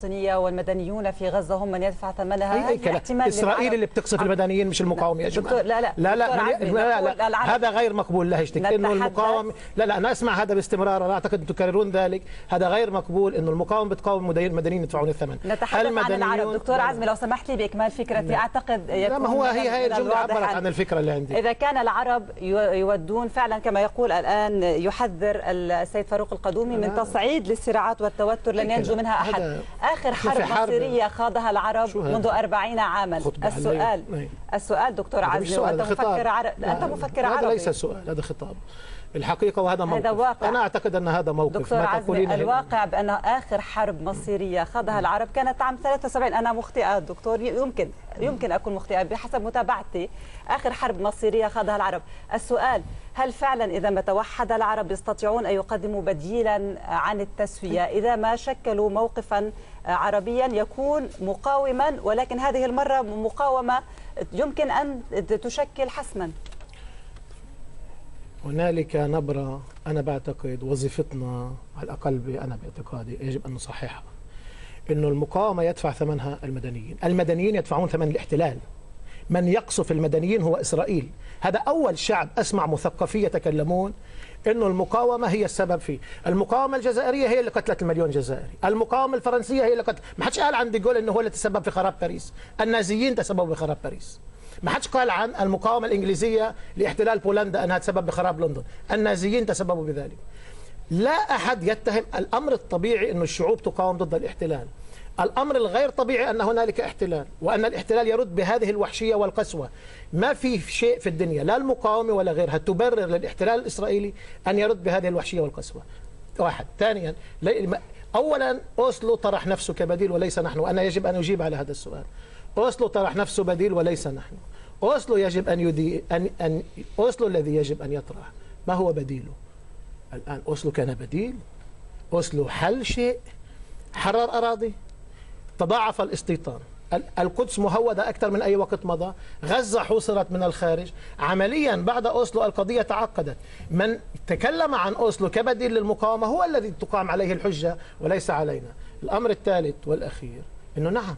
والمدنيون في غزة هم من يدفع ثمنها. إسرائيل اللي بتقصف المدنيين مش المقاومة يا جماعة. لا هذا غير مقبول. لا يشتك إنه المقاومة لا أنا أسمع هذا باستمرار، أنا أعتقد أن تكررون ذلك. هذا غير مقبول إنه المقاومة بتقاوم المدنيين يدفعون الثمن. نتحدث عن العرب. دكتور عزمي لو سمحت لي بإكمال فكرتي. أعتقد لا ما هو هي الجملة عبرت عن الفكرة اللي عندي. إذا كان العرب يودون فعلا كما يقول الآن يحذر السيد فاروق القدومي من تصعيد للصراعات والتوتر لن ينجو منها أحد. آخر حرب مصيرية خاضها العرب منذ 40 عاما. السؤال دكتور عزمي وأنت مفكر عربي. أنت مفكر عربي. هذا ليس سؤال، هذا خطاب الحقيقة وهذا موقف. هذا واقع. أنا أعتقد أن هذا موقف. دكتور عزمي الواقع بأن آخر حرب مصيرية خاضها العرب كانت عام 73. أنا مخطئة دكتور، يمكن أكون مخطئة بحسب متابعتي. آخر حرب مصيرية خاضها العرب. السؤال هل فعلا إذا ما توحد العرب يستطيعون أن يقدموا بديلا عن التسوية إذا ما شكلوا موقفا عربيا يكون مقاوما، ولكن هذه المرة مقاومة يمكن أن تشكل حسما؟ هنالك نبرة أنا بعتقد وظيفتنا على الأقل أنا باعتقادي يجب أن نصححها، إنه المقاومة يدفع ثمنها المدنيين يدفعون ثمن الاحتلال. من يقصف المدنيين هو إسرائيل. هذا أول شعب أسمع مثقفي يتكلمون إنه المقاومة هي السبب فيه. المقاومة الجزائرية هي اللي قتلت المليون جزائري، المقاومة الفرنسية هي اللي قتلت. ما حدش قال عن دي جول إنه هو اللي تسبب في خراب باريس. النازيين تسببوا بخراب باريس. ما حدش قال عن المقاومة الإنجليزية لاحتلال بولندا أنها تسبب بخراب لندن. النازيين تسببوا بذلك. لا أحد يتهم. الأمر الطبيعي أن الشعوب تقاوم ضد الاحتلال. الأمر الغير طبيعي أن هنالك احتلال، وأن الاحتلال يرد بهذه الوحشية والقسوة. ما في شيء في الدنيا لا المقاومة ولا غيرها تبرر للاحتلال الإسرائيلي أن يرد بهذه الوحشية والقسوة. واحد. ثانيا، أولا أوسلو طرح نفسه كبديل وليس نحن، وأنا يجب أن أجيب على هذا السؤال. أوسلو طرح نفسه بديل وليس نحن. أوسلو يجب أن أوسلو الذي يجب أن يطرح ما هو بديله. الآن أوسلو كان بديل؟ أوسلو حل شيء؟ حرر أراضي؟ تضاعف الاستيطان. القدس مهودة أكثر من أي وقت مضى. غزة حوصرت من الخارج. عمليا بعد أوسلو القضية تعقدت. من تكلم عن أوسلو كبديل للمقاومة هو الذي تقام عليه الحجة وليس علينا. الأمر الثالث والأخير أنه نعم،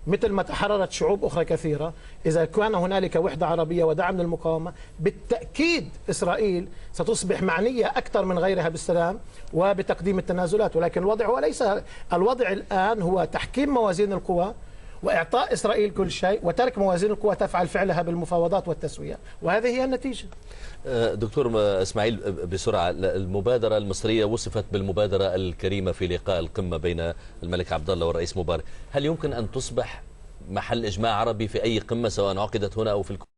مثل ما تحررت شعوب أخرى كثيرة، إذا كان هنالك وحدة عربية ودعم للمقاومة بالتأكيد إسرائيل ستصبح معنية أكثر من غيرها بالسلام وبتقديم التنازلات. ولكن الوضع هو ليس الوضع الآن هو تحكيم موازين القوى وإعطاء إسرائيل كل شيء وترك موازين القوى تفعل فعلها بالمفاوضات والتسوية، وهذه هي النتيجة. دكتور إسماعيل بسرعة، المبادرة المصرية وصفت بالمبادرة الكريمة في لقاء القمة بين الملك عبد الله والرئيس مبارك. هل يمكن أن تصبح محل إجماع عربي في أي قمة سواء عقدت هنا أو في الكويت؟